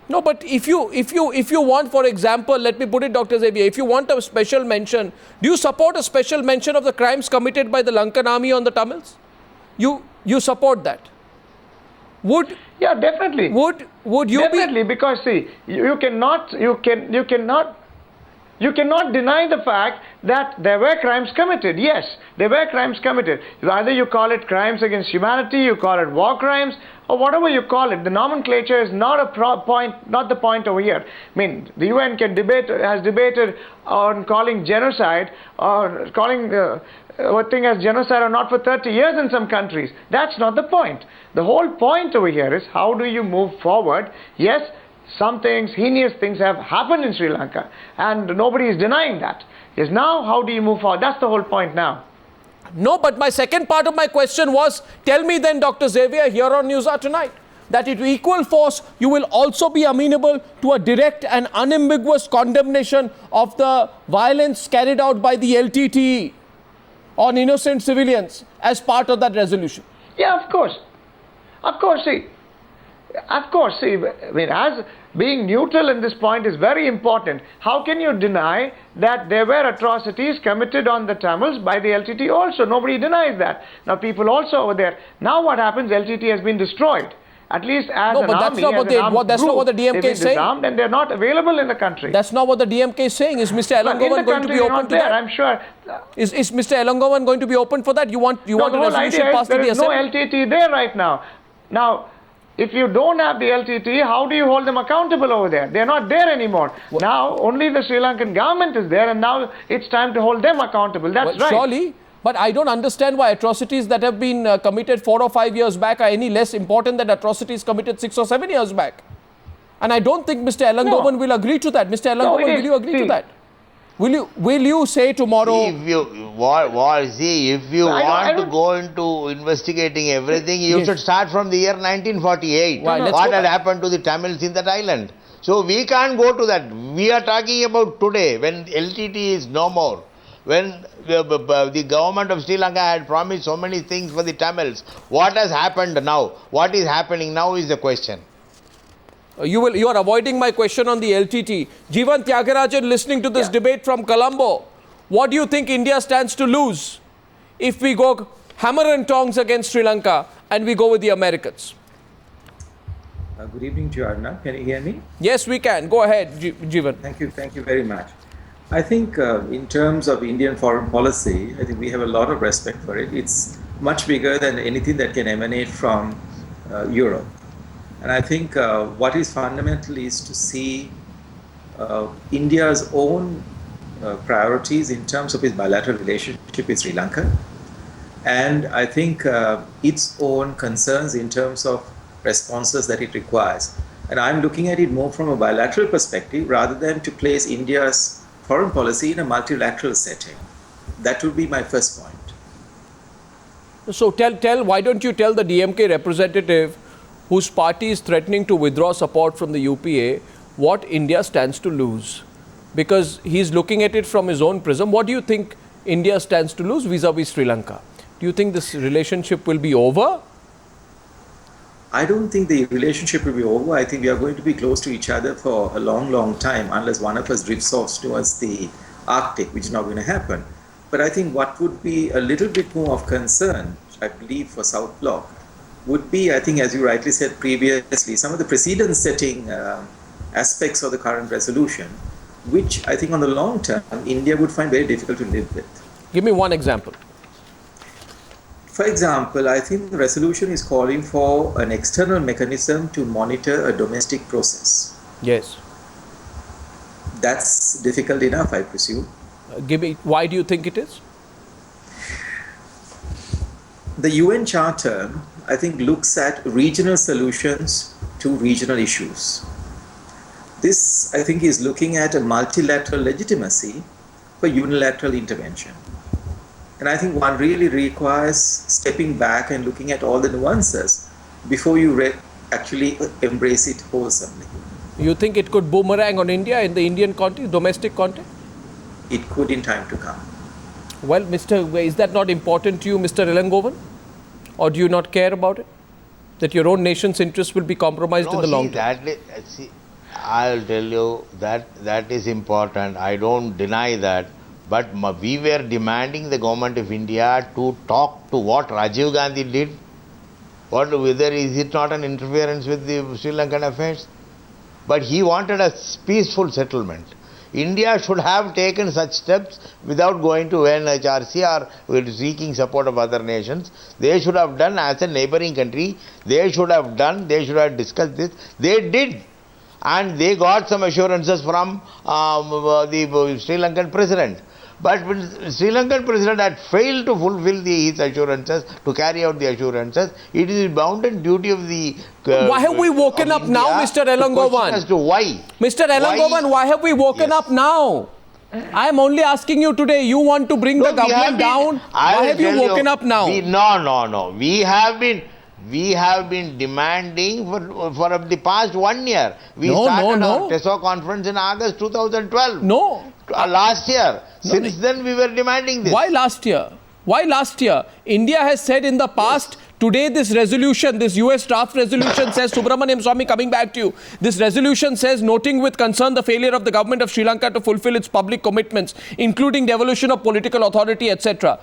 No, but if you want, for example, let me put it, Dr. Xavier, if you want a special mention, do you support a special mention of the crimes committed by the Lankan army on the Tamils? You support that? Yeah, definitely. Would you definitely, because see, you cannot deny the fact that there were crimes committed. Yes, there were crimes committed. Either you call it crimes against humanity, you call it war crimes, or whatever you call it. The nomenclature is not the point over here. I mean, the UN has debated on calling genocide or calling what thing as genocide or not for 30 years in some countries. That's not the point. The whole point over here is how do you move forward? Yes, some things, heinous things have happened in Sri Lanka, and nobody is denying that. Yes, now how do you move forward? That's the whole point now. No, but my second part of my question was, tell me then, Dr. Xavier, here on Newshour Tonight, that with equal force, you will also be amenable to a direct and unambiguous condemnation of the violence carried out by the LTTE on innocent civilians as part of that resolution. Yeah, of course. Of course, see, I mean, as being neutral in this point is very important. How can you deny that there were atrocities committed on the Tamils by the LTT also? Nobody denies that. Now, people also over there. Now, what happens? LTT has been destroyed. At least as an army, that's not what the DMK is saying. And they're not available in the country. That's not what the DMK is saying. Is Mr. Elangovan going to be open to that? I'm sure. Is Mr. Elangovan going to be open for that? You want a resolution passed in the Assembly? There is no LTT there right now. Now, if you don't have the LTT, how do you hold them accountable over there? They're not there anymore. Now, only the Sri Lankan government is there, and now it's time to hold them accountable. That's right. Surely, but I don't understand why atrocities that have been committed 4 or 5 years back are any less important than atrocities committed 6 or 7 years back. And I don't think Mr. Elangovan will agree to that. Mr. Elangovan, will you agree to that? Will you say tomorrow? If you want to go into investigating everything, you should start from the year 1948. What had happened to the Tamils in that island? So we can't go to that. We are talking about today, when LTT is no more. When the government of Sri Lanka had promised so many things for the Tamils. What has happened now? What is happening now is the question. You are avoiding my question on the LTT. Jeevan Tyagarajan, listening to this debate from Colombo, what do you think India stands to lose if we go hammer and tongs against Sri Lanka and we go with the Americans? Good evening to you, Arnab. Can you hear me? Yes, we can. Go ahead, Jeevan. Thank you very much. I think in terms of Indian foreign policy, I think we have a lot of respect for it. It's much bigger than anything that can emanate from Europe. And I think what is fundamental is to see India's own priorities in terms of its bilateral relationship with Sri Lanka. And I think its own concerns in terms of responses that it requires. And I'm looking at it more from a bilateral perspective rather than to place India's foreign policy in a multilateral setting. That would be my first point. So why don't you tell the DMK representative whose party is threatening to withdraw support from the UPA what India stands to lose? Because he's looking at it from his own prism. What do you think India stands to lose vis-a-vis Sri Lanka? Do you think this relationship will be over? I don't think the relationship will be over. I think we are going to be close to each other for a long, long time unless one of us drifts off towards the Arctic, which is not going to happen. But I think what would be a little bit more of concern, I believe, for South Bloc would be, I think, as you rightly said previously, some of the precedent-setting aspects of the current resolution, which I think on the long term, India would find very difficult to live with. Give me one example. For example, I think the resolution is calling for an external mechanism to monitor a domestic process. Yes. That's difficult enough, I presume. Why do you think it is? The UN Charter, I think, looks at regional solutions to regional issues. This, I think, is looking at a multilateral legitimacy for unilateral intervention. And I think one really requires stepping back and looking at all the nuances before you actually embrace it wholesomely. You think it could boomerang on India in the Indian context, domestic context? It could in time to come. Well, is that not important to you, Mr. Elangovan? Or do you not care about it? That your own nation's interests will be compromised in the long term? I'll tell you that is important. I don't deny that. But we were demanding the government of India to talk to what Rajiv Gandhi did. Whether is it not an interference with the Sri Lankan affairs? But he wanted a peaceful settlement. India should have taken such steps without going to NHRC or seeking support of other nations. They should have done as a neighboring country. They should have discussed this. They did. And they got some assurances from the Sri Lankan president. But when Sri Lankan president had failed to fulfill his assurances, to carry out the assurances, it is the bounden duty of the... why have we woken up India now, Mr. Elangovan? As to why? Mr. Elangovan, why have we woken up now? I am only asking you today, you want to bring the government down? Why have you woken up now? No. We have been demanding for the past 1 year. We started our TESO conference in August 2012. No. Last year. Since then we were demanding this. Why last year? Why last year? India has said in the past, today this resolution, this US draft resolution says, Subramaniam Swamy, coming back to you, this resolution says, noting with concern the failure of the government of Sri Lanka to fulfill its public commitments, including devolution of political authority, etc.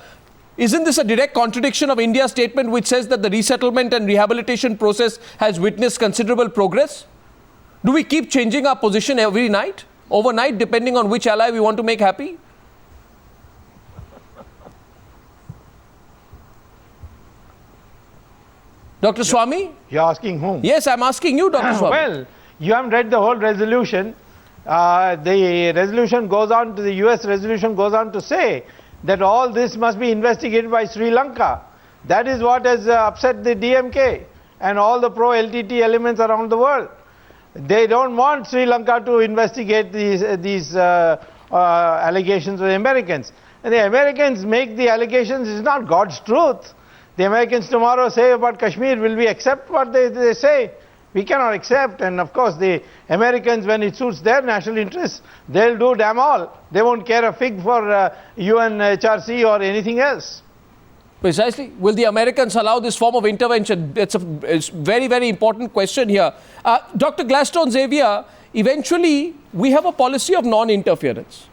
Isn't this a direct contradiction of India's statement which says that the resettlement and rehabilitation process has witnessed considerable progress? Do we keep changing our position every night, overnight, depending on which ally we want to make happy? Dr. Swamy? You're asking whom? Yes, I'm asking you, Dr. Swamy. Well, you haven't read the whole resolution. The resolution goes on to, the US resolution goes on to say that all this must be investigated by Sri Lanka. That is what has upset the DMK and all the pro-LTT elements around the world. They don't want Sri Lanka to investigate these allegations of the Americans. And the Americans make the allegations, it's not God's truth. The Americans tomorrow say about Kashmir, will we accept what they say? We cannot accept. And of course the Americans, when it suits their national interests, they'll do damn all. They won't care a fig for UNHRC or anything else. Precisely. Will the Americans allow this form of intervention? It's a very, very important question here. Dr. Gladstone Xavier, eventually we have a policy of non-interference.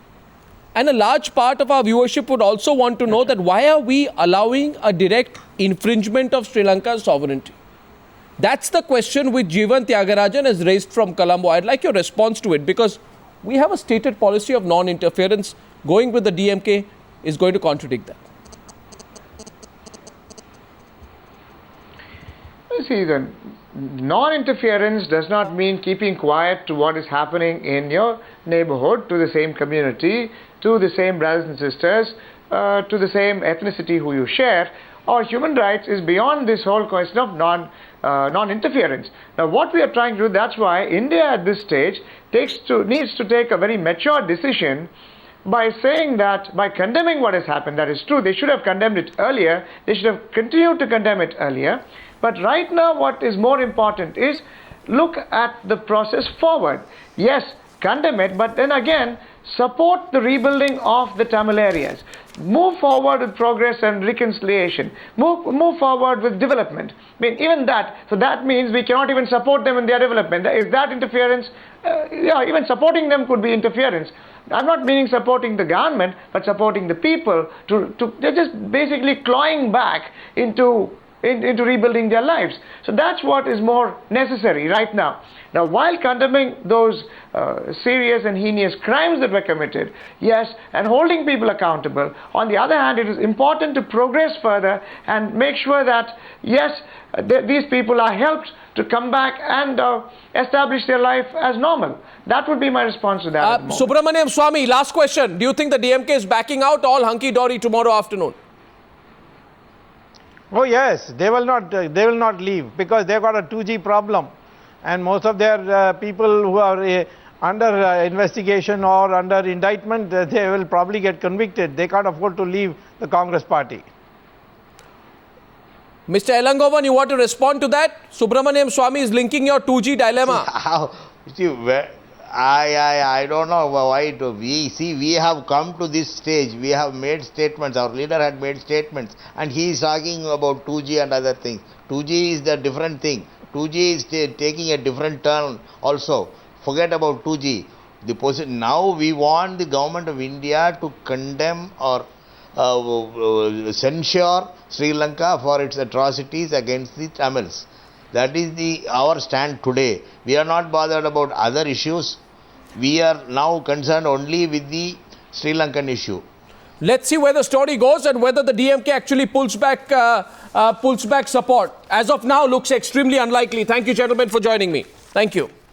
And a large part of our viewership would also want to know that why are we allowing a direct infringement of Sri Lanka's sovereignty? That's the question which Jeevan Tyagarajan has raised from Colombo. I'd like your response to it, because we have a stated policy of non-interference. Going with the DMK is going to contradict that. See, the non-interference does not mean keeping quiet to what is happening in your neighborhood, to the same community, to the same brothers and sisters, to the same ethnicity who you share. Or human rights is beyond this whole question of non-interference. Now, what we are trying to do, that's why India at this stage needs to take a very mature decision by saying that, by condemning what has happened. That is true. They should have condemned it earlier. They should have continued to condemn it earlier. But right now, what is more important is look at the process forward. Yes, condemn it, but then again, support the rebuilding of the Tamil areas. Move forward with progress and reconciliation. Move forward with development. I mean, even that. So that means we cannot even support them in their development. Is that interference? Yeah, even supporting them could be interference. I'm not meaning supporting the government, but supporting the people. They're just basically clawing back into rebuilding their lives. So that's what is more necessary right now. Now, while condemning those serious and heinous crimes that were committed, yes, and holding people accountable, on the other hand, it is important to progress further and make sure that, yes, these people are helped to come back and establish their life as normal. That would be my response to that. Subramaniam Swamy, last question. Do you think the DMK is backing out all hunky-dory tomorrow afternoon? Oh yes, they will not leave, because they've got a 2G problem, and most of their people who are under investigation or under indictment, they will probably get convicted. They can't afford to leave the Congress party. Mr. Elangovan, you want to respond to that? Subramaniam Swamy is linking your 2G dilemma. I don't know why we have come to this stage. We have made statements. Our leader had made statements, and he is talking about 2G and other things. 2G is the different thing. 2G is taking a different turn also. forget about 2G. Now we want the government of India to condemn or censure Sri Lanka for its atrocities against the Tamils. That is our stand today. We are not bothered about other issues. We are now concerned only with the Sri Lankan issue. Let's see where the story goes and whether the DMK actually pulls back support. As of now, looks extremely unlikely. Thank you, gentlemen, for joining me. Thank you.